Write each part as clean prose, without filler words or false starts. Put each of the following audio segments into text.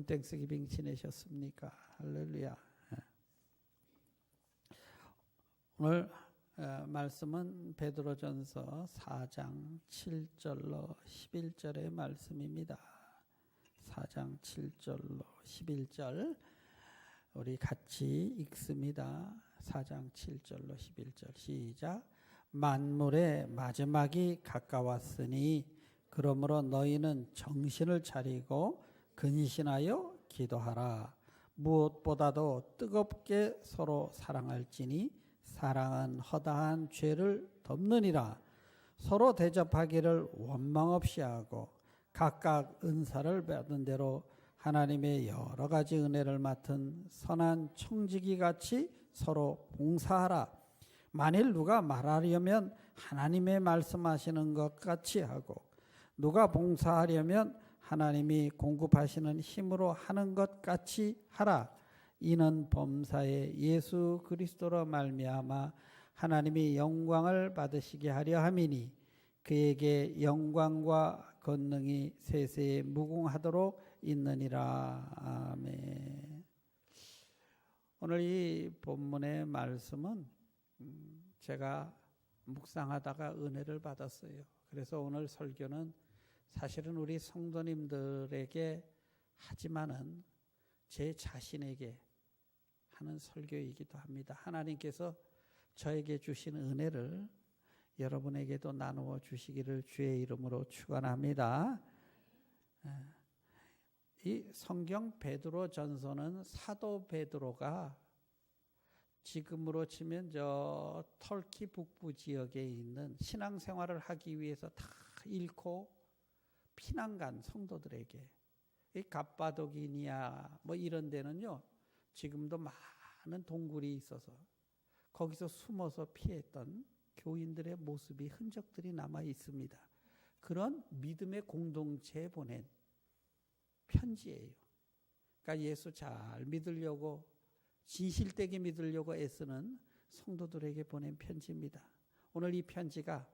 땡스기빙 지내셨습니까? 할렐루야. 오늘 말씀은 베드로전서 4장 7절로 11절의 말씀입니다. 4장 7절로 11절 우리 같이 읽습니다. 4장 7절로 11절 시작. 만물의 마지막이 가까웠으니 그러므로 너희는 정신을 차리고 근신하여 기도하라. 무엇보다도 뜨겁게 서로 사랑할지니 사랑은 허다한 죄를 덮느니라. 서로 대접하기를 원망 없이 하고 각각 은사를 받은 대로 하나님의 여러 가지 은혜를 맡은 선한 청지기 같이 서로 봉사하라. 만일 누가 말하려면 하나님의 말씀하시는 것 같이 하고 누가 봉사하려면 하나님이 공급하시는 힘으로 하는 것 같이 하라. 이는 범사에 예수 그리스도로 말미암아 하나님이 영광을 받으시게 하려 함이니 그에게 영광과 권능이 세세에 무궁하도록 있느니라. 아멘. 오늘 이 본문의 말씀은 제가 묵상하다가 은혜를 받았어요. 그래서 오늘 설교는 사실은 우리 성도님들에게 하지만은 제 자신에게 하는 설교이기도 합니다. 하나님께서 저에게 주신 은혜를 여러분에게도 나누어 주시기를 주의 이름으로 축원합니다. 이 성경 베드로 전서는 사도 베드로가 지금으로 치면 저 터키 북부 지역에 있는 신앙생활을 하기 위해서 다 잃고 피난 간 성도들에게, 이 갑바도기니아 뭐 이런 데는요 지금도 많은 동굴이 있어서 거기서 숨어서 피했던 교인들의 모습이 흔적들이 남아 있습니다. 그런 믿음의 공동체에 보낸 편지예요. 그러니까 예수 잘 믿으려고 진실되게 믿으려고 애쓰는 성도들에게 보낸 편지입니다. 오늘 이 편지가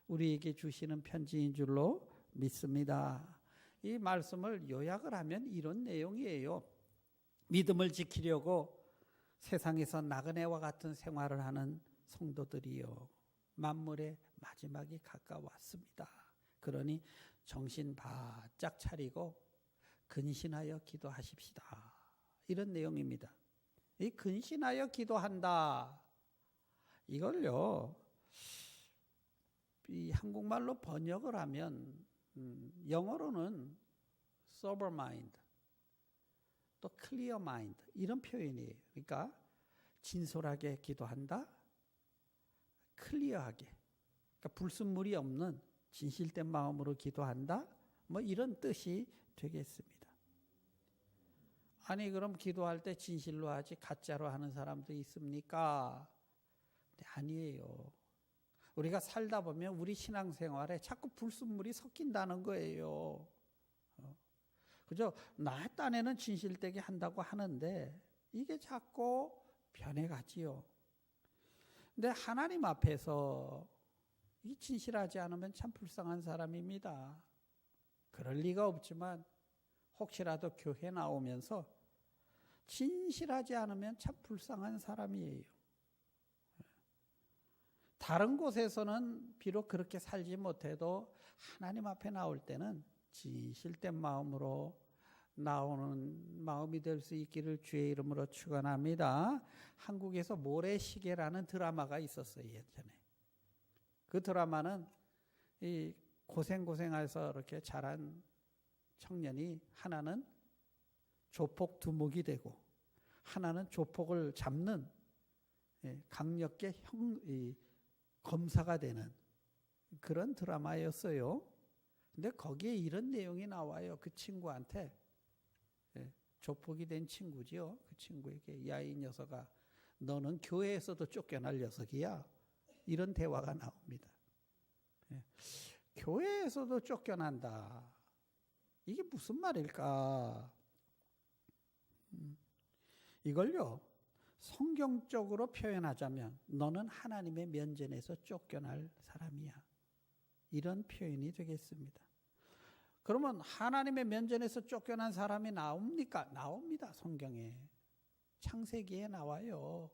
우리에게 주시는 편지인 줄로 믿습니다. 이 말씀을 요약을 하면 이런 내용이에요. 믿음을 지키려고 세상에서 나그네와 같은 생활을 하는 성도들이요, 만물의 마지막이 가까웠습니다. 그러니 정신 바짝 차리고 근신하여 기도하십시다. 이런 내용입니다. 이 근신하여 기도한다, 이걸요 이 한국말로 번역을 하면 영어로는 sober mind, 또 clear mind 이런 표현이에요. 그러니까 진솔하게 기도한다, 클리어하게, 그러니까 불순물이 없는 진실된 마음으로 기도한다, 뭐 이런 뜻이 되겠습니다. 아니 그럼 기도할 때 진실로 하지 가짜로 하는 사람도 있습니까? 네, 아니에요. 우리가 살다 보면 우리 신앙생활에 자꾸 불순물이 섞인다는 거예요. 그죠? 나 딴에는 진실되게 한다고 하는데 이게 자꾸 변해가지요. 근데 하나님 앞에서 이 진실하지 않으면 참 불쌍한 사람입니다. 그럴 리가 없지만 혹시라도 교회 나오면서 진실하지 않으면 참 불쌍한 사람이에요. 다른 곳에서는 비록 그렇게 살지 못해도 하나님 앞에 나올 때는 진실된 마음으로 나오는 마음이 될 수 있기를 주의 이름으로 축원합니다. 한국에서 모래시계라는 드라마가 있었어요, 예전에. 그 드라마는 이 고생해서 이렇게 자란 청년이 하나는 조폭 두목이 되고 하나는 조폭을 잡는 강력계 검사가 되는 그런 드라마였어요. 근데 거기에 이런 내용이 나와요. 그 친구한테, 조폭이 된 친구지요. 그 친구에게, 야 이 녀석아, 너는 교회에서도 쫓겨날 녀석이야. 이런 대화가 나옵니다. 교회에서도 쫓겨난다. 이게 무슨 말일까? 이걸요 성경적으로 표현하자면 너는 하나님의 면전에서 쫓겨날 사람이야, 이런 표현이 되겠습니다. 그러면 하나님의 면전에서 쫓겨난 사람이 나옵니까? 나옵니다. 성경에. 창세기에 나와요.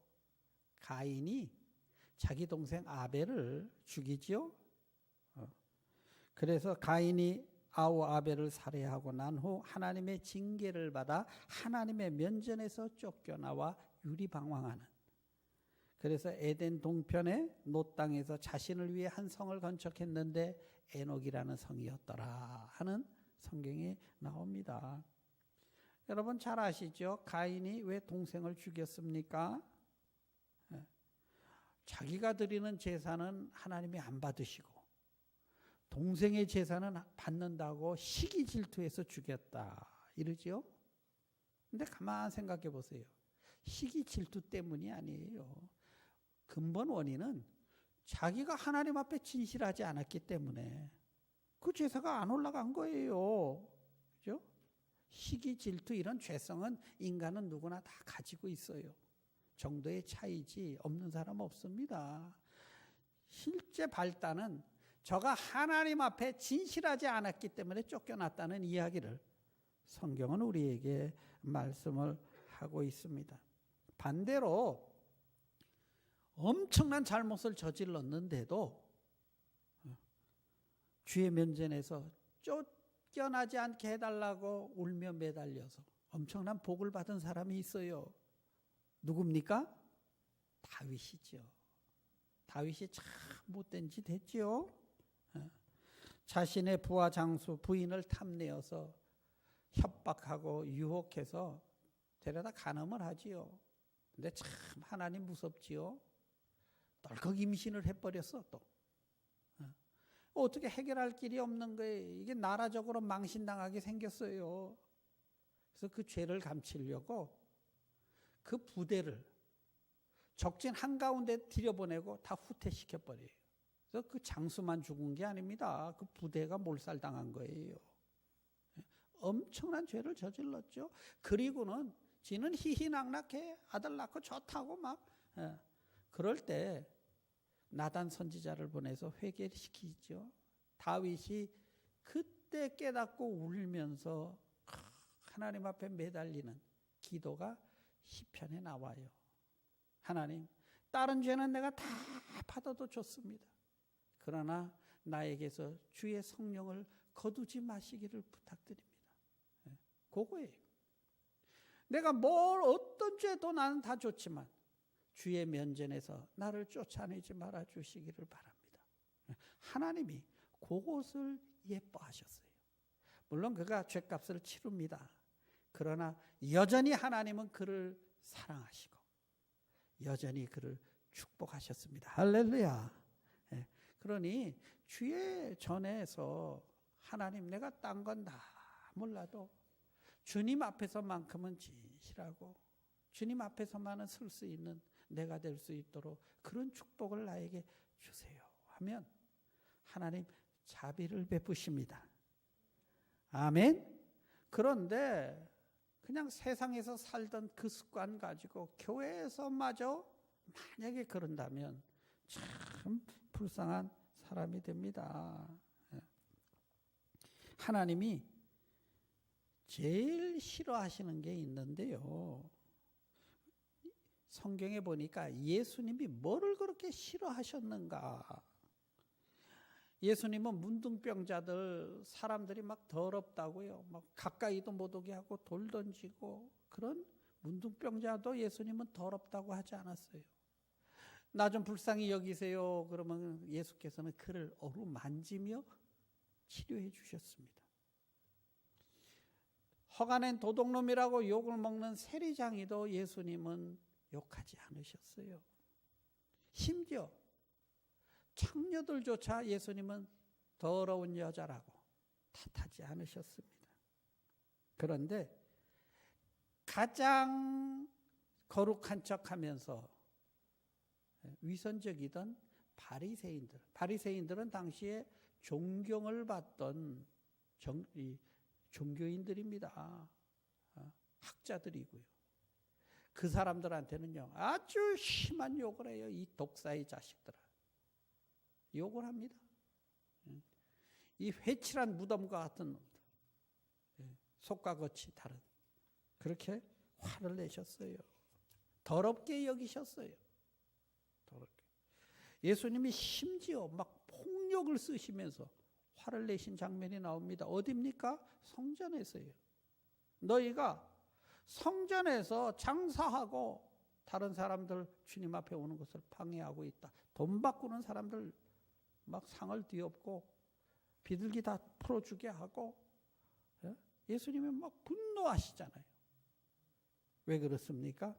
가인이 자기 동생 아벨을 죽이지요. 그래서 가인이 아우 아벨을 살해하고 난 후 하나님의 징계를 받아 하나님의 면전에서 쫓겨나와 유리방황하는, 그래서 에덴 동편의 놋 땅에서 자신을 위해 한 성을 건축했는데 에녹이라는 성이었더라 하는 성경에 나옵니다. 여러분 잘 아시죠? 가인이 왜 동생을 죽였습니까? 자기가 드리는 제사는 하나님이 안 받으시고 동생의 제사는 받는다고 시기 질투해서 죽였다 이러지요. 근데 가만 생각해 보세요. 시기 질투 때문이 아니에요. 근본 원인은 자기가 하나님 앞에 진실하지 않았기 때문에 그 제사가 안 올라간 거예요. 그죠? 시기 질투 이런 죄성은 인간은 누구나 다 가지고 있어요. 정도의 차이지 없는 사람 없습니다. 실제 발단은 저가 하나님 앞에 진실하지 않았기 때문에 쫓겨났다는 이야기를 성경은 우리에게 말씀을 하고 있습니다. 반대로 엄청난 잘못을 저질렀는데도 주의 면전에서 쫓겨나지 않게 해달라고 울며 매달려서 엄청난 복을 받은 사람이 있어요. 누굽니까? 다윗이죠. 다윗이 참 못된 짓 했죠. 자신의 부하 장수 부인을 탐내어서 협박하고 유혹해서 데려다 간음을 하지요. 근데 참 하나님 무섭지요. 덜컥 임신을 해버렸어 또. 어떻게 해결할 길이 없는 거예요. 이게 나라적으로 망신당하게 생겼어요. 그래서 그 죄를 감추려고 그 부대를 적진 한가운데 들여보내고 다 후퇴시켜버려요. 그래서 그 장수만 죽은 게 아닙니다. 그 부대가 몰살당한 거예요. 엄청난 죄를 저질렀죠. 그리고는 지는 희희낙낙해 아들 낳고 좋다고 막 그럴 때 나단 선지자를 보내서 회개시키죠. 다윗이 그때 깨닫고 울면서 하나님 앞에 매달리는 기도가 시편에 나와요. 하나님, 다른 죄는 내가 다 받아도 좋습니다. 그러나 나에게서 주의 성령을 거두지 마시기를 부탁드립니다. 그거예요. 내가 어떤 죄도 나는 다 좋지만 주의 면전에서 나를 쫓아내지 말아 주시기를 바랍니다. 하나님이 그것을 예뻐하셨어요. 물론 그가 죄값을 치릅니다. 그러나 여전히 하나님은 그를 사랑하시고 여전히 그를 축복하셨습니다. 할렐루야. 그러니 주의 전에서 하나님 내가 딴 건 다 몰라도 주님 앞에서만큼은 진실하고 주님 앞에서만은 설 수 있는 내가 될 수 있도록 그런 축복을 나에게 주세요 하면 하나님 자비를 베푸십니다. 아멘. 그런데 그냥 세상에서 살던 그 습관 가지고 교회에서마저 만약에 그런다면 참 불쌍한 사람이 됩니다. 하나님이 제일 싫어하시는 게 있는데요. 성경에 보니까 예수님이 뭐를 그렇게 싫어하셨는가? 예수님은 문둥병자들 사람들이 막 더럽다고요. 막 가까이도 못 오게 하고 돌 던지고 그런 문둥병자도 예수님은 더럽다고 하지 않았어요. 나 좀 불쌍히 여기세요. 그러면 예수께서는 그를 어루만지며 치료해 주셨습니다. 허가낸 도둑놈이라고 욕을 먹는 세리장이도 예수님은 욕하지 않으셨어요. 심지어 창녀들조차 예수님은 더러운 여자라고 탓하지 않으셨습니다. 그런데 가장 거룩한 척하면서 위선적이던 바리새인들은 당시에 존경을 받던 종교인들입니다. 학자들이고요. 그 사람들한테는요 아주 심한 욕을 해요. 이 독사의 자식들아. 욕을 합니다. 이 회칠한 무덤과 같은 놈들. 속과 겉이 다른. 그렇게 화를 내셨어요. 더럽게 여기셨어요. 더럽게. 예수님이 심지어 막 폭력을 쓰시면서 화를 내신 장면이 나옵니다. 어디입니까? 성전에서요. 너희가 성전에서 장사하고 다른 사람들 주님 앞에 오는 것을 방해하고 있다. 돈 바꾸는 사람들 막 상을 뒤엎고 비둘기 다 풀어주게 하고, 예수님이 막 분노하시잖아요. 왜 그렇습니까?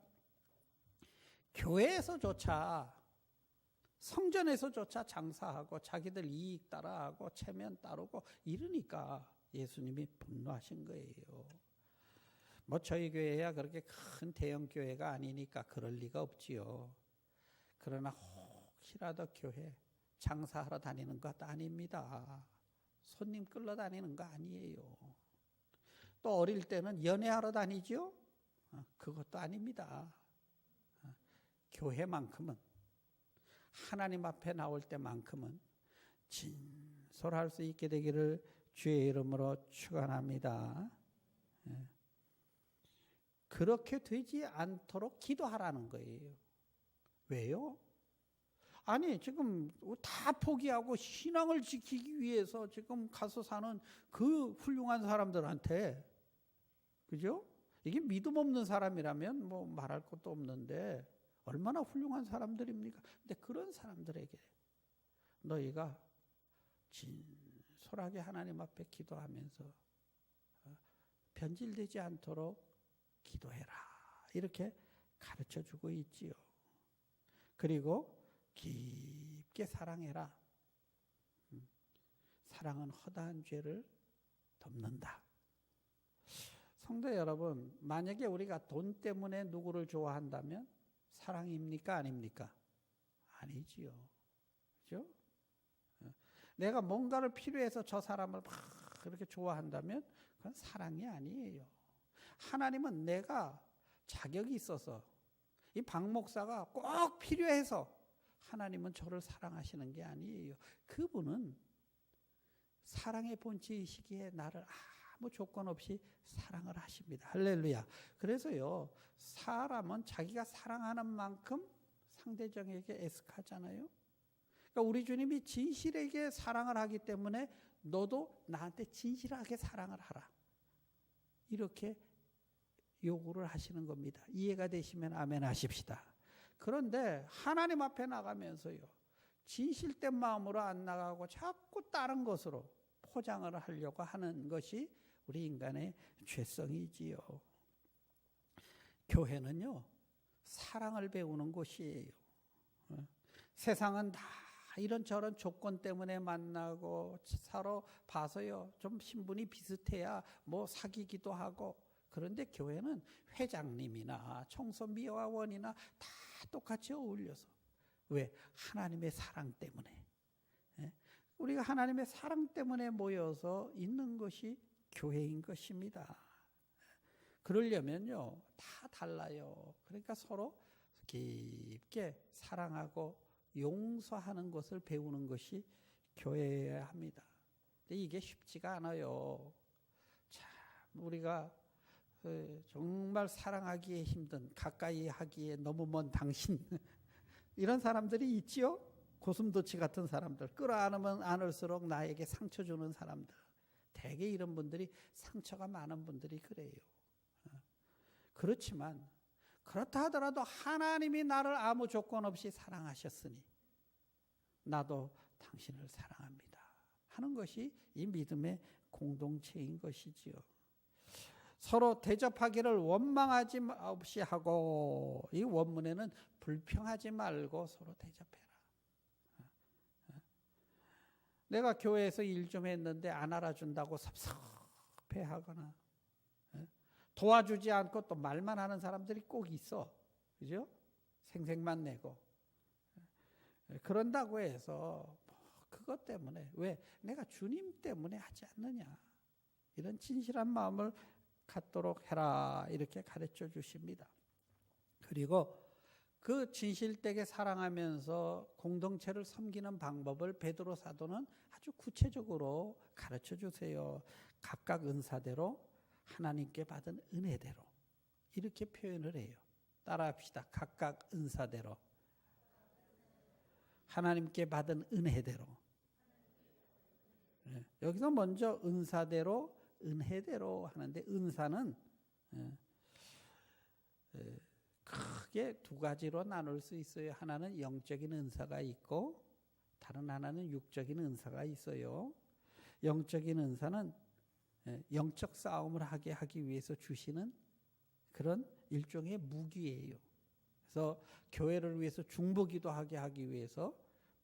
교회에서조차, 성전에서조차 장사하고 자기들 이익 따라하고 체면 따르고 이러니까 예수님이 분노하신 거예요. 뭐 저희 교회야 그렇게 큰 대형 교회가 아니니까 그럴 리가 없지요. 그러나 혹시라도 교회 장사하러 다니는 것 아닙니다. 손님 끌러 다니는 거 아니에요. 또 어릴 때는 연애하러 다니죠? 그것도 아닙니다. 교회만큼은, 하나님 앞에 나올 때만큼은 진솔할 수 있게 되기를 주의 이름으로 축원합니다. 그렇게 되지 않도록 기도하라는 거예요. 왜요? 아니 지금 다 포기하고 신앙을 지키기 위해서 지금 가서 사는 그 훌륭한 사람들한테, 그죠? 이게 믿음 없는 사람이라면 뭐 말할 것도 없는데 얼마나 훌륭한 사람들입니까? 근데 그런 사람들에게 너희가 진솔하게 하나님 앞에 기도하면서 변질되지 않도록 기도해라. 이렇게 가르쳐주고 있지요. 그리고 깊게 사랑해라. 사랑은 허다한 죄를 덮는다. 성도 여러분, 만약에 우리가 돈 때문에 누구를 좋아한다면 사랑입니까? 아닙니까? 아니지요. 그죠? 내가 뭔가를 필요해서 저 사람을 막 그렇게 좋아한다면 그건 사랑이 아니에요. 하나님은 내가 자격이 있어서, 이 박 목사가 꼭 필요해서 하나님은 저를 사랑하시는 게 아니에요. 그분은 사랑의 본체이시기에 나를 아무 조건 없이 사랑을 하십니다. 할렐루야. 그래서요, 사람은 자기가 사랑하는 만큼 상대방에게 애석하잖아요. 그러니까 우리 주님이 진실하게 사랑을 하기 때문에 너도 나한테 진실하게 사랑을 하라. 이렇게 요구를 하시는 겁니다. 이해가 되시면 아멘 하십시다. 그런데 하나님 앞에 나가면서요, 진실된 마음으로 안 나가고 자꾸 다른 것으로 포장을 하려고 하는 것이 우리 인간의 죄성이지요. 교회는요, 사랑을 배우는 곳이에요. 세상은 다 이런저런 조건 때문에 만나고 서로 봐서요, 좀 신분이 비슷해야 뭐 사귀기도 하고, 그런데 교회는 회장님이나 청소미화원이나 다 똑같이 어울려서. 왜? 하나님의 사랑 때문에. 우리가 하나님의 사랑 때문에 모여서 있는 것이 교회인 것입니다. 그러려면요, 다 달라요. 그러니까 서로 깊게 사랑하고 용서하는 것을 배우는 것이 교회여야 합니다. 근데 이게 쉽지가 않아요. 참, 우리가 정말 사랑하기에 힘든, 가까이 하기에 너무 먼 당신 이런 사람들이 있지요. 고슴도치 같은 사람들, 끌어안으면 안을수록 나에게 상처 주는 사람들, 대개 이런 분들이 상처가 많은 분들이 그래요. 그렇지만 그렇다 하더라도 하나님이 나를 아무 조건 없이 사랑하셨으니 나도 당신을 사랑합니다 하는 것이 이 믿음의 공동체인 것이지요. 서로 대접하기를 원망하지 없이 하고, 이 원문에는 불평하지 말고 서로 대접해라. 내가 교회에서 일 좀 했는데 안 알아준다고 섭섭해하거나 도와주지 않고 또 말만 하는 사람들이 꼭 있어. 그죠? 생색만 내고. 그런다고 해서 그것 때문에, 왜? 내가 주님 때문에 하지 않느냐. 이런 진실한 마음을 갖도록 해라. 이렇게 가르쳐 주십니다. 그리고 그 진실되게 사랑하면서 공동체를 섬기는 방법을 베드로 사도는 아주 구체적으로 가르쳐 주세요. 각각 은사대로 하나님께 받은 은혜대로 이렇게 표현을 해요. 따라합시다. 각각 은사대로 하나님께 받은 은혜대로. 여기서 먼저 은사대로 은혜대로 하는데 은사는 크게 두 가지로 나눌 수 있어요. 하나는 영적인 은사가 있고 다른 하나는 육적인 은사가 있어요. 영적인 은사는 영적 싸움을 하기 위해서 주시는 그런 일종의 무기예요. 그래서 교회를 위해서 중보기도 하기 위해서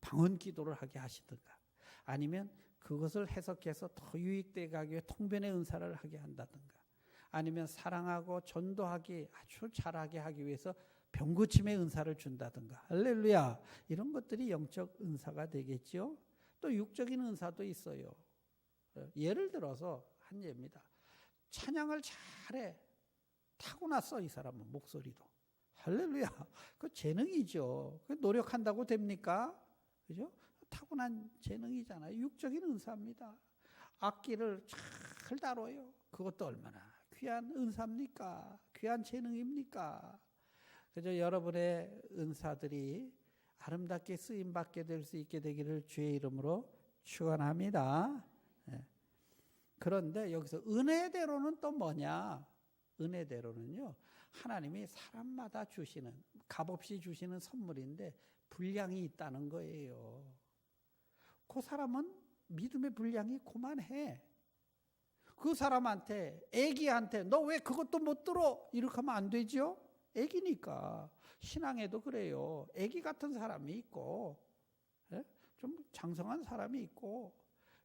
방언기도를 하게 하시든가 아니면 그것을 해석해서 더 유익되게 하기 위해 통변의 은사를 하게 한다든가 아니면 사랑하고 전도하기 아주 잘하게 하기 위해서 병고침의 은사를 준다든가 할렐루야 이런 것들이 영적 은사가 되겠죠. 또 육적인 은사도 있어요. 예를 들어서 한 예입니다. 찬양을 잘해 타고났어 이 사람은 목소리도 할렐루야 그 재능이죠. 그 노력한다고 됩니까? 그죠? 타고난 재능이잖아요. 육적인 은사입니다. 악기를 잘 다뤄요. 그것도 얼마나 귀한 은사입니까? 귀한 재능입니까? 그래서 여러분의 은사들이 아름답게 쓰임받게 될 수 있게 되기를 주의 이름으로 축원합니다. 그런데 여기서 은혜대로는 또 뭐냐? 은혜대로는요. 하나님이 사람마다 주시는 값없이 주시는 선물인데 분량이 있다는 거예요. 그 사람은 믿음의 분량이 그만해. 그 사람한테 애기한테 너 왜 그것도 못 들어? 이렇게 하면 안 되죠. 애기니까. 신앙에도 그래요. 애기 같은 사람이 있고 좀 장성한 사람이 있고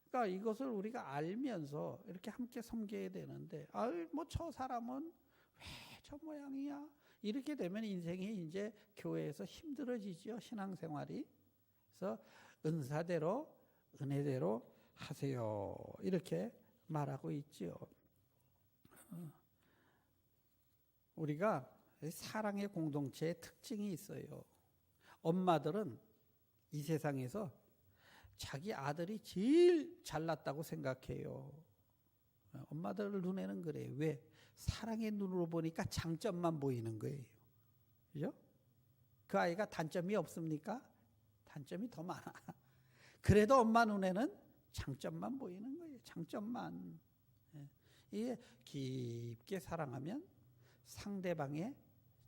그러니까 이것을 우리가 알면서 이렇게 함께 섬겨야 되는데 뭐 저 사람은 왜 저 모양이야? 이렇게 되면 인생이 이제 교회에서 힘들어지죠. 신앙생활이. 그래서 은사대로 은혜대로 하세요. 이렇게 말하고 있죠. 우리가 사랑의 공동체의 특징이 있어요. 엄마들은 이 세상에서 자기 아들이 제일 잘났다고 생각해요. 엄마들 눈에는 그래요. 왜? 사랑의 눈으로 보니까 장점만 보이는 거예요. 그죠? 그 아이가 단점이 없습니까? 단점이 더 많아. 그래도 엄마 눈에는 장점만 보이는 거예요. 장점만. 이게 깊게 사랑하면 상대방의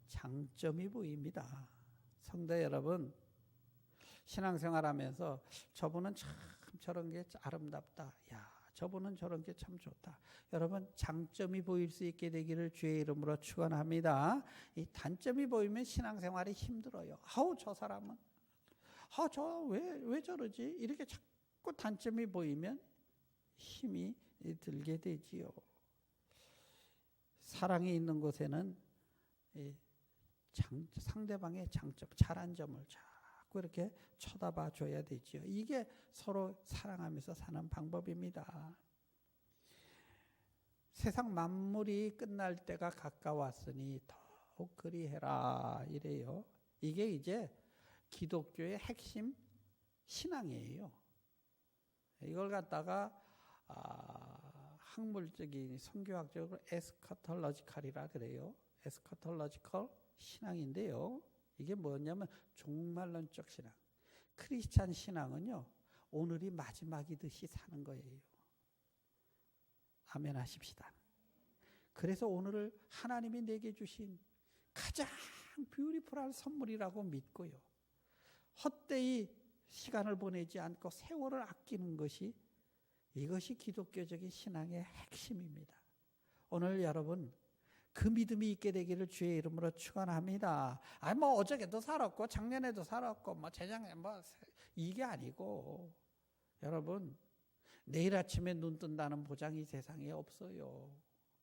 장점이 보입니다. 성도 여러분, 신앙생활하면서 저분은 참 저런 게 아름답다. 야, 저분은 저런 게 참 좋다. 여러분 장점이 보일 수 있게 되기를 주의 이름으로 축원합니다. 이 단점이 보이면 신앙생활이 힘들어요. 아우 저 사람은 저 왜 저러지? 이렇게 자꾸 단점이 보이면 힘이 들게 되지요. 사랑이 있는 곳에는 상대방의 장점, 잘한 점을 자꾸 이렇게 쳐다봐 줘야 되지요. 이게 서로 사랑하면서 사는 방법입니다. 세상 만물이 끝날 때가 가까웠으니 더욱 그리해라 이래요. 이게 이제 기독교의 핵심 신앙이에요. 이걸 갖다가 학물적인 선교학적으로 에스카톨로지컬이라 그래요. 에스카톨로지컬 신앙인데요. 이게 뭐냐면 종말론적 신앙. 크리스찬 신앙은요. 오늘이 마지막이듯이 사는 거예요. 아멘 하십시다. 그래서 오늘을 하나님이 내게 주신 가장 뷰티풀한 선물이라고 믿고요. 헛되이 시간을 보내지 않고 세월을 아끼는 것이 이것이 기독교적인 신앙의 핵심입니다. 오늘 여러분 그 믿음이 있게 되기를 주의 이름으로 축원합니다. 뭐 어저께도 살았고 작년에도 살았고 뭐 재작년에 뭐 이게 아니고 여러분 내일 아침에 눈 뜬다는 보장이 세상에 없어요.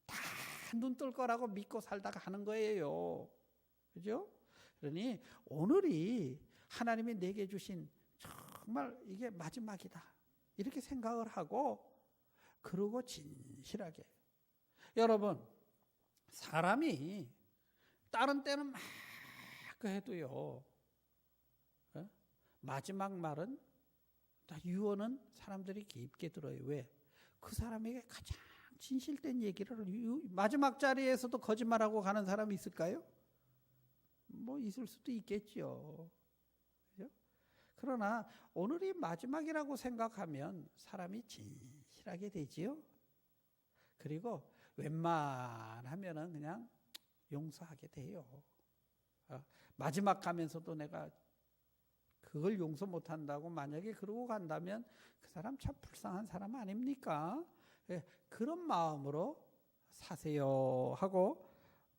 다 눈 뜰 거라고 믿고 살다가 하는 거예요. 그죠? 그러니 오늘이 하나님이 내게 주신 정말 이게 마지막이다. 이렇게 생각을 하고 그러고 진실하게 여러분 사람이 다른 때는 막 해도요 마지막 말은 다 유언은 사람들이 깊게 들어요. 왜? 그 사람에게 가장 진실된 얘기를 마지막 자리에서도 거짓말하고 가는 사람이 있을까요? 뭐 있을 수도 있겠죠. 그죠? 그러나 오늘이 마지막이라고 생각하면 사람이 진실하게 되지요. 그리고 웬만하면은 그냥 용서하게 돼요. 마지막 가면서도 내가 그걸 용서 못한다고 만약에 그러고 간다면 그 사람 참 불쌍한 사람 아닙니까? 그런 마음으로 사세요 하고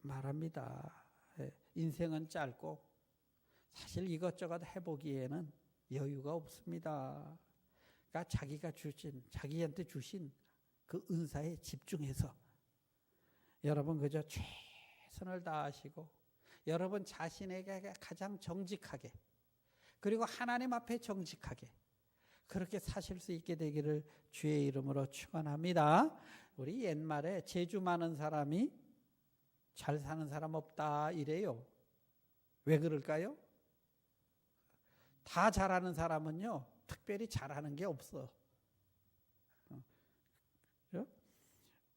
말합니다. 인생은 짧고 사실 이것저것 해보기에는 여유가 없습니다. 그러니까 자기한테 주신 그 은사에 집중해서 여러분 그저 최선을 다하시고 여러분 자신에게 가장 정직하게 그리고 하나님 앞에 정직하게 그렇게 사실 수 있게 되기를 주의 이름으로 축원합니다. 우리 옛말에 재주 많은 사람이 잘 사는 사람 없다 이래요. 왜 그럴까요? 다 잘하는 사람은요 특별히 잘하는 게 없어.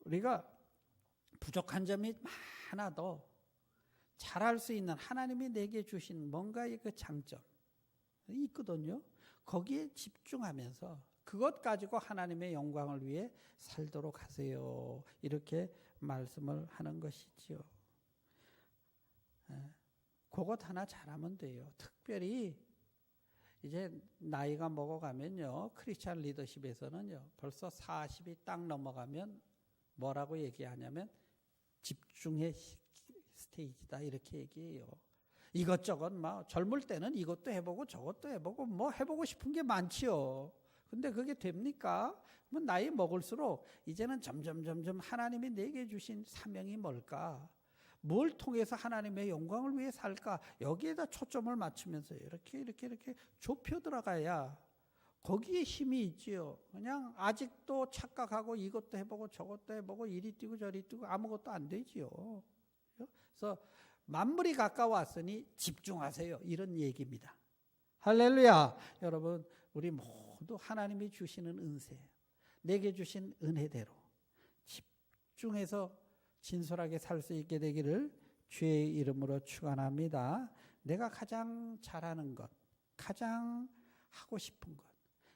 우리가 부족한 점이 많아도 잘할 수 있는 하나님이 내게 주신 뭔가의 그 장점 있거든요. 거기에 집중하면서 그것 가지고 하나님의 영광을 위해 살도록 하세요. 이렇게 말씀을 하는 것이지요. 그것 하나 잘하면 돼요. 특별히 이제 나이가 먹어가면요. 크리스찬 리더십에서는요. 벌써 40이 딱 넘어가면 뭐라고 얘기하냐면 집중의 스테이지다 이렇게 얘기해요. 이것저것 막 젊을 때는 이것도 해보고 저것도 해보고 뭐 해보고 싶은 게 많지요. 근데 그게 됩니까? 그러면 나이 먹을수록 이제는 점점 하나님이 내게 주신 사명이 뭘까? 뭘 통해서 하나님의 영광을 위해 살까? 여기에다 초점을 맞추면서 이렇게 좁혀 들어가야 거기에 힘이 있지요. 그냥 아직도 착각하고 이것도 해보고 저것도 해보고 이리 뛰고 저리 뛰고 아무것도 안 되지요. 그래서 만물이 가까웠으니 집중하세요. 이런 얘기입니다. 할렐루야. 여러분 우리 모두 하나님이 주시는 은혜, 내게 주신 은혜대로 집중해서 진솔하게 살 수 있게 되기를 주의 이름으로 축원합니다. 내가 가장 잘하는 것, 가장 하고 싶은 것,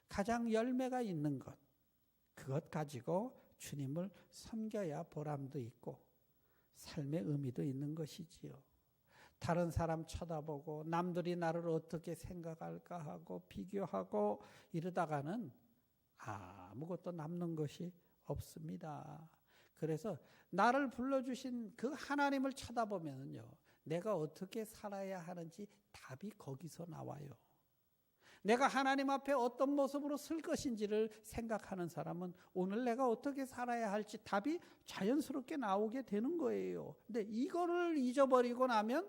가장 열매가 있는 것, 그것 가지고 주님을 섬겨야 보람도 있고 삶의 의미도 있는 것이지요. 다른 사람 쳐다보고 남들이 나를 어떻게 생각할까 하고 비교하고 이러다가는 아무것도 남는 것이 없습니다. 그래서 나를 불러주신 그 하나님을 쳐다보면요, 내가 어떻게 살아야 하는지 답이 거기서 나와요. 내가 하나님 앞에 어떤 모습으로 쓸 것인지를 생각하는 사람은 오늘 내가 어떻게 살아야 할지 답이 자연스럽게 나오게 되는 거예요. 근데 이거를 잊어버리고 나면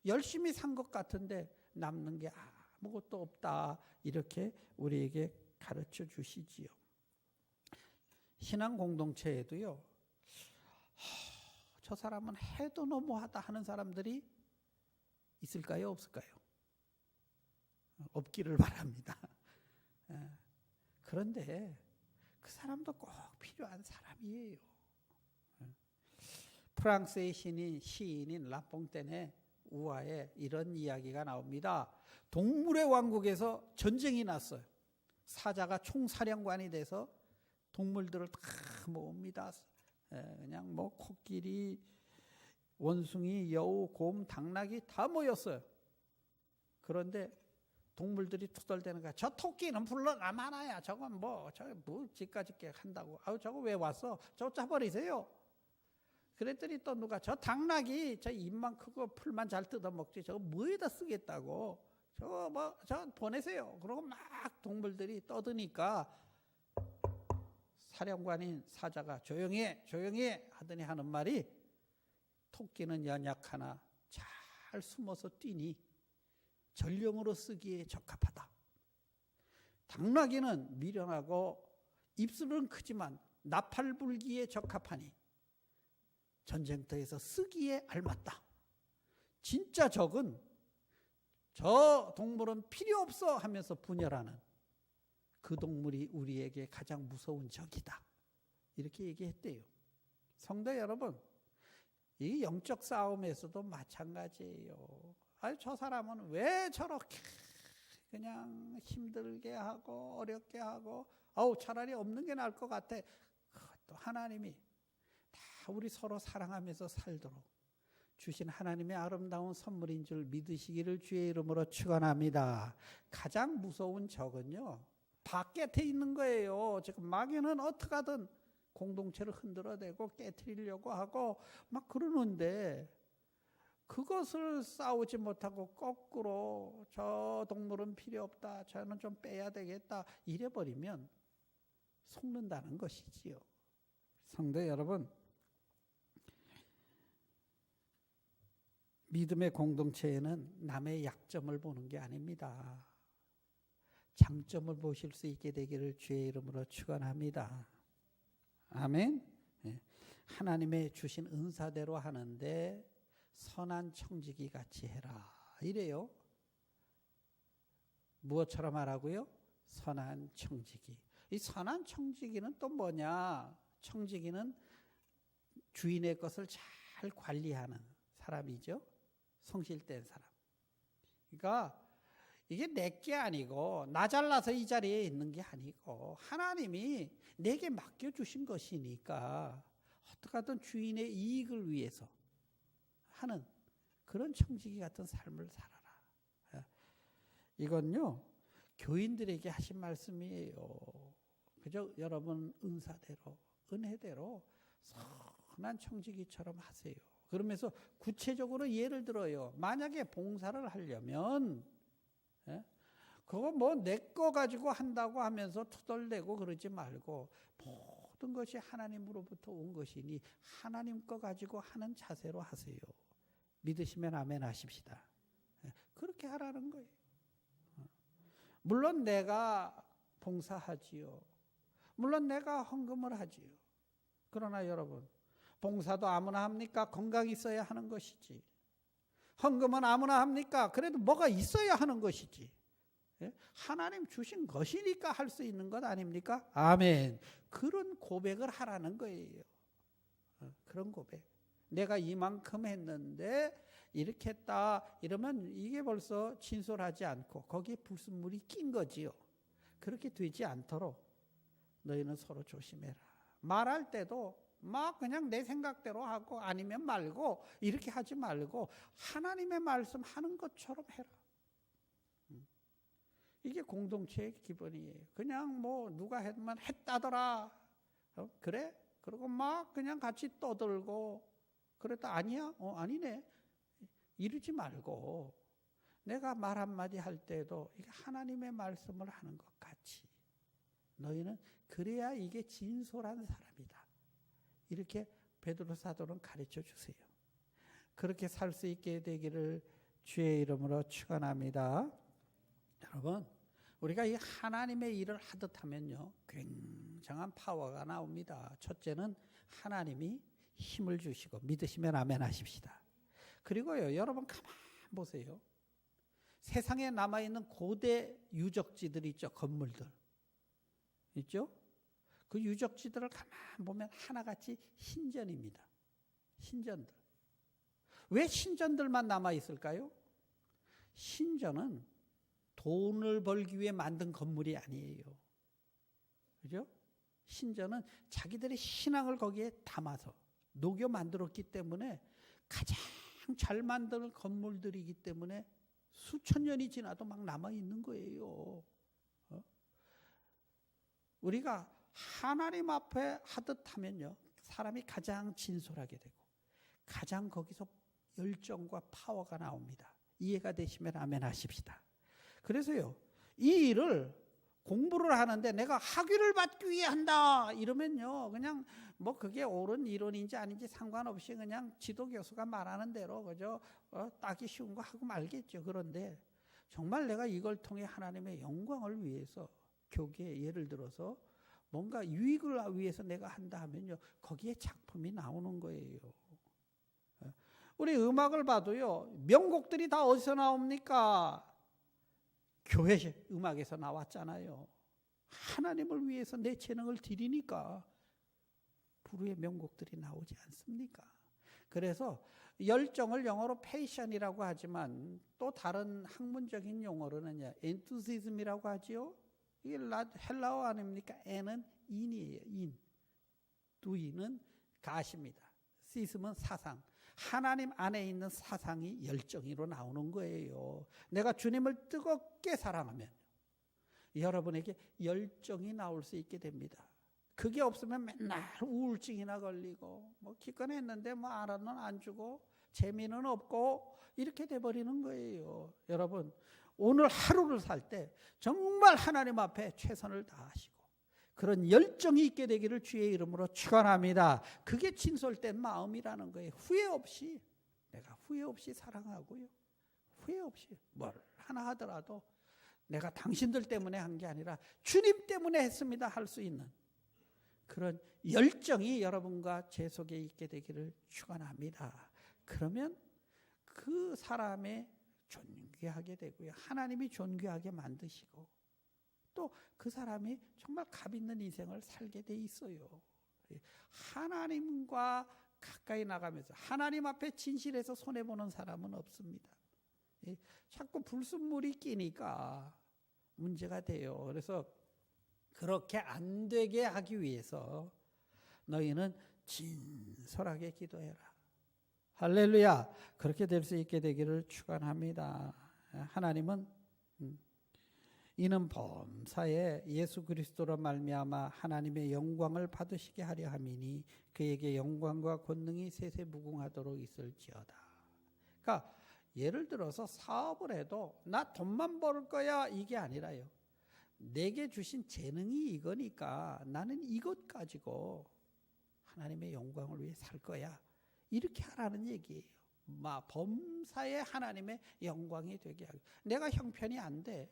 열심히 산 것 같은데 남는 게 아무것도 없다. 이렇게 우리에게 가르쳐 주시지요. 신앙 공동체에도요. 저 사람은 해도 너무하다 하는 사람들이 있을까요? 없을까요? 없기를 바랍니다. 그런데 그 사람도 꼭 필요한 사람이에요. 프랑스의 시인인 라퐁텐의 우화에 이런 이야기가 나옵니다. 동물의 왕국에서 전쟁이 났어요. 사자가 총사령관이 돼서 동물들을 다 모읍니다. 그냥 뭐 코끼리, 원숭이, 여우, 곰, 당나귀 다 모였어요. 그런데 동물들이 투덜대는 거야. 저 토끼는 불러라 많아야. 저건 뭐 집까짓게 한다고. 저거 왜 왔어? 저거 짜버리세요. 그랬더니 또 누가 저 당나귀 저 입만 크고 풀만 잘 뜯어먹지. 저거 뭐에다 쓰겠다고. 저 보내세요. 그러고 막 동물들이 떠드니까 사령관인 사자가 조용히 해 하더니 하는 말이 토끼는 연약하나 잘 숨어서 뛰니 전령으로 쓰기에 적합하다. 당나귀는 미련하고 입술은 크지만 나팔 불기에 적합하니 전쟁터에서 쓰기에 알맞다. 진짜 적은 저 동물은 필요 없어 하면서 분열하는 그 동물이 우리에게 가장 무서운 적이다. 이렇게 얘기했대요. 성도 여러분, 이 영적 싸움에서도 마찬가지예요. 아니, 저 사람은 왜 저렇게 그냥 힘들게 하고 어렵게 하고 차라리 없는 게 나을 것 같아. 그것도 하나님이 다 우리 서로 사랑하면서 살도록 주신 하나님의 아름다운 선물인 줄 믿으시기를 주의 이름으로 축원합니다. 가장 무서운 적은요, 밖에 있는 거예요. 지금 마귀는 어떻게 하든 공동체를 흔들어대고 깨트리려고 하고 막 그러는데, 그것을 싸우지 못하고 거꾸로 저 동물은 필요 없다, 저는 좀 빼야 되겠다 이래버리면 속는다는 것이지요. 성도 여러분, 믿음의 공동체에는 남의 약점을 보는 게 아닙니다. 장점을 보실 수 있게 되기를 주의 이름으로 축원합니다. 아멘. 하나님의 주신 은사대로 하는데 선한 청지기 같이 해라 이래요. 무엇처럼 하라고요? 선한 청지기. 이 선한 청지기는 또 뭐냐? 청지기는 주인의 것을 잘 관리하는 사람이죠. 성실된 사람. 그러니까 이게 내게 아니고 나 잘나서 이 자리에 있는 게 아니고 하나님이 내게 맡겨주신 것이니까 어떻게 하든 주인의 이익을 위해서 하는 그런 청지기 같은 삶을 살아라. 이건요, 교인들에게 하신 말씀이에요. 그저 여러분 은사대로, 은혜대로 선한 청지기처럼 하세요. 그러면서 구체적으로 예를 들어요. 만약에 봉사를 하려면 그거 뭐 내 거 가지고 한다고 하면서 투덜대고 그러지 말고 모든 것이 하나님으로부터 온 것이니 하나님 거 가지고 하는 자세로 하세요. 믿으시면 아멘 하십시다. 그렇게 하라는 거예요. 물론 내가 봉사하지요. 물론 내가 헌금을 하지요. 그러나 여러분, 봉사도 아무나 합니까? 건강이 있어야 하는 것이지. 헌금은 아무나 합니까? 그래도 뭐가 있어야 하는 것이지. 하나님 주신 것이니까 할 수 있는 것 아닙니까? 아멘. 그런 고백을 하라는 거예요. 그런 고백. 내가 이만큼 했는데 이렇게 했다 이러면 이게 벌써 진솔하지 않고 거기에 불순물이 낀 거지요. 그렇게 되지 않도록 너희는 서로 조심해라. 말할 때도 막 그냥 내 생각대로 하고 아니면 말고 이렇게 하지 말고 하나님의 말씀 하는 것처럼 해라. 이게 공동체의 기본이에요. 그냥 뭐 누가 했으면 했다더라. 그래? 그리고 막 그냥 같이 떠들고 그랬다 아니야? 아니네. 이러지 말고 내가 말 한마디 할 때도 이게 하나님의 말씀을 하는 것 같이 너희는 그래야 이게 진솔한 사람이다. 이렇게 베드로 사도는 가르쳐 주세요. 그렇게 살 수 있게 되기를 주의 이름으로 축원합니다. 여러분, 우리가 이 하나님의 일을 하듯 하면요, 굉장한 파워가 나옵니다. 첫째는 하나님이 힘을 주시고 믿으시면 아멘 하십시다. 그리고요, 여러분 가만 보세요. 세상에 남아있는 고대 유적지들 있죠. 건물들 있죠. 그 유적지들을 가만 보면 하나같이 신전입니다. 신전들. 왜 신전들만 남아있을까요? 신전은 돈을 벌기 위해 만든 건물이 아니에요. 그죠? 신전은 자기들의 신앙을 거기에 담아서 녹여 만들었기 때문에 가장 잘 만든 건물들이기 때문에 수천 년이 지나도 막 남아있는 거예요. 우리가 하나님 앞에 하듯 하면요, 사람이 가장 진솔하게 되고 가장 거기서 열정과 파워가 나옵니다. 이해가 되시면 아멘 하십시다. 그래서요, 이 일을 공부를 하는데 내가 학위를 받기 위해 한다 이러면요, 그냥 뭐 그게 옳은 이론인지 아닌지 상관없이 그냥 지도 교수가 말하는 대로 그저 따기 쉬운 거 하고 말겠죠. 그런데 정말 내가 이걸 통해 하나님의 영광을 위해서 교계에 예를 들어서 뭔가 유익을 위해서 내가 한다 하면요, 거기에 작품이 나오는 거예요. 우리 음악을 봐도요, 명곡들이 다 어디서 나옵니까? 교회 음악에서 나왔잖아요. 하나님을 위해서 내 재능을 드리니까 불후의 명곡들이 나오지 않습니까? 그래서 열정을 영어로 패션이라고 하지만 또 다른 학문적인 용어로는 엔투시즘이라고 하지요. 이게 헬라어 아닙니까? 에는 인이에요. 인. 두이는 가십니다. 시즘은 사상. 하나님 안에 있는 사상이 열정으로 나오는 거예요. 내가 주님을 뜨겁게 사랑하면 여러분에게 열정이 나올 수 있게 됩니다. 그게 없으면 맨날 우울증이나 걸리고 뭐 기껏 했는데 뭐 알아는 안 주고 재미는 없고 이렇게 돼버리는 거예요. 여러분 오늘 하루를 살 때 정말 하나님 앞에 최선을 다하시고 그런 열정이 있게 되기를 주의 이름으로 축원합니다. 그게 진솔된 마음이라는 거예요. 후회 없이 내가 후회 없이 사랑하고요. 후회 없이 뭘 하나 하더라도 내가 당신들 때문에 한 게 아니라 주님 때문에 했습니다 할 수 있는 그런 열정이 여러분과 제 속에 있게 되기를 축원합니다. 그러면 그 사람의 존귀하게 되고요. 하나님이 존귀하게 만드시고 또 그 사람이 정말 값 있는 인생을 살게 돼 있어요. 하나님과 가까이 나가면서 하나님 앞에 진실해서 손해보는 사람은 없습니다. 자꾸 불순물이 끼니까 문제가 돼요. 그래서 그렇게 안 되게 하기 위해서 너희는 진솔하게 기도해라. 할렐루야. 그렇게 될 수 있게 되기를 축원합니다. 하나님은 이는 범사에 예수 그리스도로 말미암아 하나님의 영광을 받으시게 하려 함이니 그에게 영광과 권능이 세세무궁하도록 있을지어다. 그러니까 예를 들어서 사업을 해도 나 돈만 벌 거야 이게 아니라요. 내게 주신 재능이 이거니까 나는 이것 가지고 하나님의 영광을 위해 살 거야. 이렇게 하라는 얘기예요. 범사에 하나님의 영광이 되게 하고. 내가 형편이 안 돼.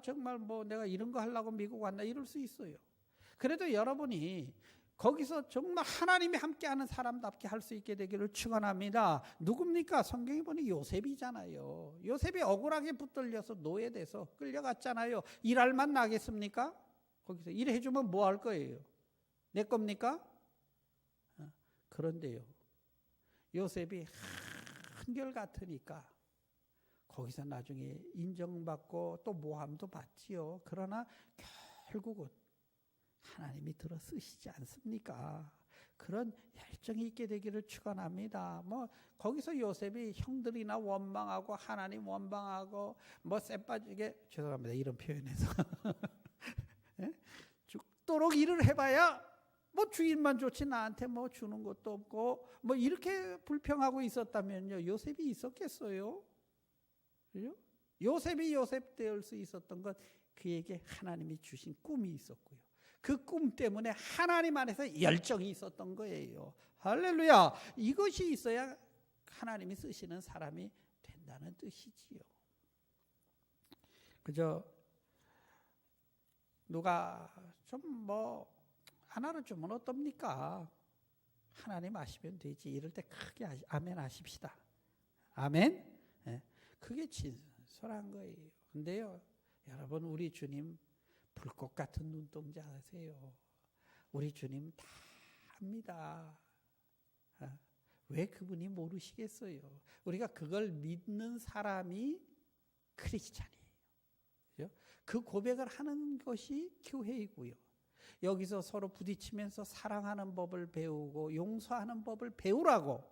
정말 뭐 내가 이런 거 하려고 미국 왔나 이럴 수 있어요. 그래도 여러분이 거기서 정말 하나님이 함께하는 사람답게 할 수 있게 되기를 축원합니다. 누굽니까? 성경에 보니 요셉이잖아요. 요셉이 억울하게 붙들려서 노예돼서 끌려갔잖아요. 일할 맛 나겠습니까? 거기서 일해주면 뭐 할 거예요? 내 겁니까? 그런데요. 요셉이 한결같으니까 거기서 나중에 인정받고 또 모함도 받지요. 그러나 결국은 하나님이 들어 쓰시지 않습니까? 그런 열정이 있게 되기를 축원합니다. 거기서 요셉이 형들이나 원망하고 하나님 원망하고 쎄 빠지게 죄송합니다. 이런 표현에서 죽도록 일을 해봐야 주인만 좋지 나한테 주는 것도 없고 이렇게 불평하고 있었다면요. 요셉이 있었겠어요? 그죠? 요셉이 요셉 되을 수 있었던 것 그에게 하나님이 주신 꿈이 있었고요. 그 꿈 때문에 하나님 안에서 열정이 있었던 거예요. 할렐루야. 이것이 있어야 하나님이 쓰시는 사람이 된다는 뜻이지요. 그저 누가 좀 하나를 주면 어떻습니까? 하나님 아시면 되지. 이럴 때 크게 아멘 하십시다. 아멘. 네. 그게 진솔한 거예요. 근데요, 여러분 우리 주님 불꽃 같은 눈동자세요. 우리 주님 다 합니다. 왜 그분이 모르시겠어요? 우리가 그걸 믿는 사람이 크리스찬이에요. 그죠? 그 고백을 하는 것이 교회이고요. 여기서 서로 부딪히면서 사랑하는 법을 배우고 용서하는 법을 배우라고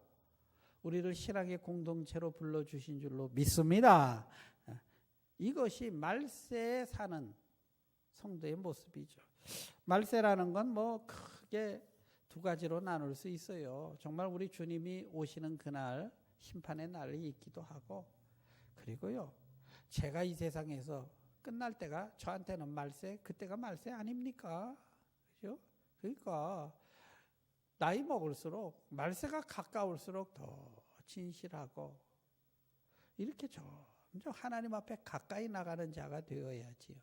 우리를 신앙의 공동체로 불러주신 줄로 믿습니다. 이것이 말세에 사는 성도의 모습이죠. 말세라는 건 크게 두 가지로 나눌 수 있어요. 정말 우리 주님이 오시는 그날 심판의 날이 있기도 하고, 그리고요 제가 이 세상에서 끝날 때가 저한테는 말세, 그때가 말세 아닙니까? 그죠? 그러니까 나이 먹을수록 말세가 가까울수록 더 진실하고 이렇게 점점 하나님 앞에 가까이 나가는 자가 되어야지요.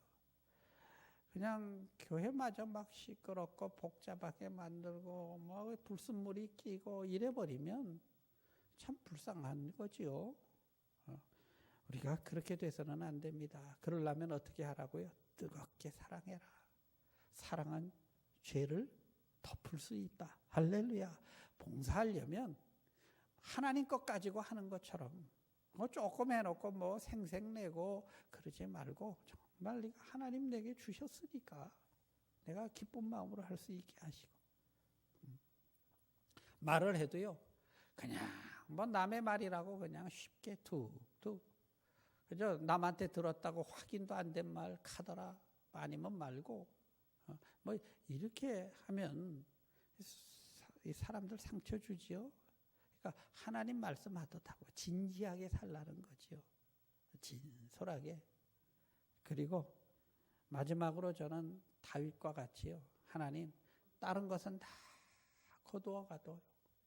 그냥 교회마저 시끄럽고 복잡하게 만들고 불순물이 끼고 이래버리면 참 불쌍한 거지요. 우리가 그렇게 돼서는 안 됩니다. 그러려면 어떻게 하라고요? 뜨겁게 사랑해라. 사랑은 죄를 덮을 수 있다. 할렐루야. 봉사하려면 하나님 것 가지고 하는 것처럼 조금 해놓고 생색내고 그러지 말고 정말 하나님 내게 주셨으니까 내가 기쁜 마음으로 할 수 있게 하시고, 말을 해도요 그냥 남의 말이라고 그냥 쉽게 툭툭, 그죠? 남한테 들었다고 확인도 안 된 말 카더라 아니면 말고 이렇게 하면 이 사람들 상처 주지요. 그러니까 하나님 말씀하듯하고 진지하게 살라는 거지요. 진솔하게. 그리고 마지막으로 저는 다윗과 같이요. 하나님 다른 것은 다 거두어 가도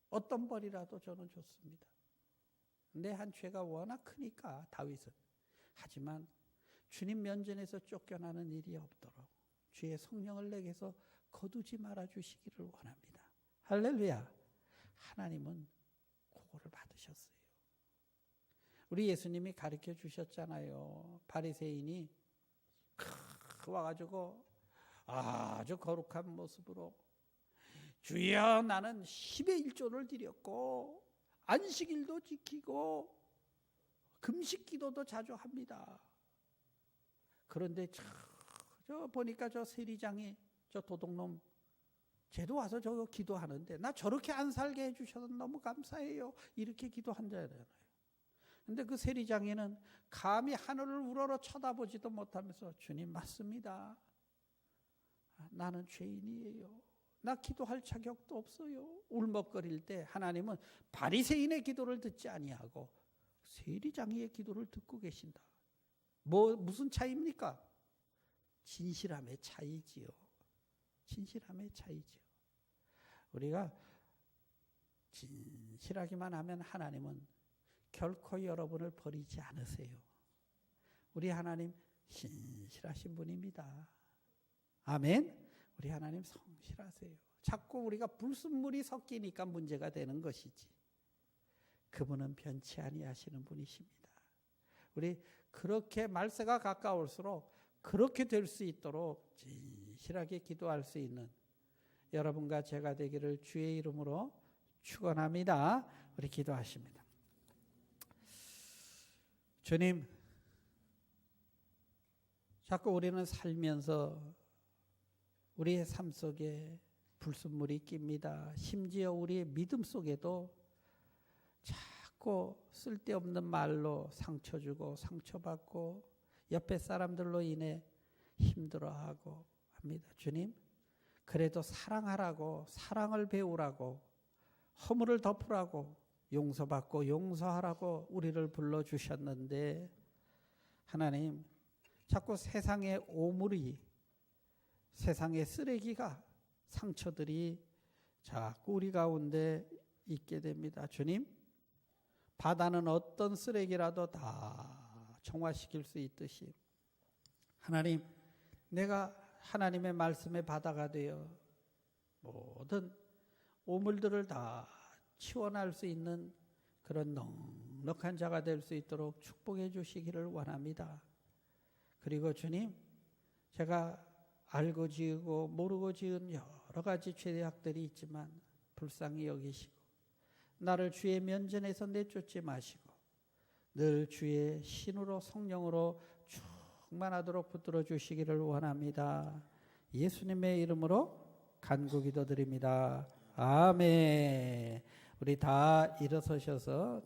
어떤 벌이라도 저는 좋습니다. 내 한 죄가 워낙 크니까 다윗은. 하지만 주님 면전에서 쫓겨나는 일이 없도록 주의 성령을 내게서 거두지 말아 주시기를 원합니다. 할렐루야. 하나님은 그거를 받으셨어요. 우리 예수님이 가르쳐 주셨잖아요. 바리새인이 와가지고 아주 거룩한 모습으로 주여 나는 10의 1조를 드렸고 안식일도 지키고 금식 기도도 자주 합니다. 그런데 저 보니까 저 세리장이 저 도둑놈 쟤도 와서 저거 기도하는데 나 저렇게 안 살게 해주셔서 너무 감사해요. 이렇게 기도한다잖아요. 근데 그 세리장에는 감히 하늘을 우러러 쳐다보지도 못하면서 주님 맞습니다. 나는 죄인이에요. 나 기도할 자격도 없어요. 울먹거릴 때 하나님은 바리새인의 기도를 듣지 아니하고 세리장의 기도를 듣고 계신다. 무슨 차이입니까? 진실함의 차이지요. 진실함의 차이지요. 우리가 진실하기만 하면 하나님은 결코 여러분을 버리지 않으세요. 우리 하나님 신실하신 분입니다. 아멘. 우리 하나님 성실하세요. 자꾸 우리가 불순물이 섞이니까 문제가 되는 것이지 그분은 변치 아니하시는 분이십니다. 우리 그렇게 말세가 가까울수록 그렇게 될 수 있도록 진실하게 기도할 수 있는 여러분과 제가 되기를 주의 이름으로 축원합니다. 우리 기도하십니다. 주님, 자꾸 우리는 살면서 우리의 삶 속에 불순물이 낍니다. 심지어 우리의 믿음 속에도 자꾸 쓸데없는 말로 상처 주고 상처받고 옆에 사람들로 인해 힘들어하고 합니다. 주님, 그래도 사랑하라고, 사랑을 배우라고, 허물을 덮으라고, 용서받고 용서하라고 우리를 불러주셨는데 하나님, 자꾸 세상의 오물이, 세상의 쓰레기가, 상처들이 자꾸 우리 가운데 있게 됩니다. 주님, 바다는 어떤 쓰레기라도 다 정화시킬 수 있듯이 하나님, 내가 하나님의 말씀의 바다가 되어 모든 오물들을 다 치워낼 수 있는 그런 넉넉한 자가 될 수 있도록 축복해 주시기를 원합니다. 그리고 주님, 제가 알고 지으고 모르고 지은 여러 가지 죄악들이 있지만 불쌍히 여기시고 나를 주의 면전에서 내쫓지 마시고 늘 주의 신으로 성령으로 충만하도록 붙들어 주시기를 원합니다. 예수님의 이름으로 간구 기도드립니다. 아멘. 우리 다 일어서셔서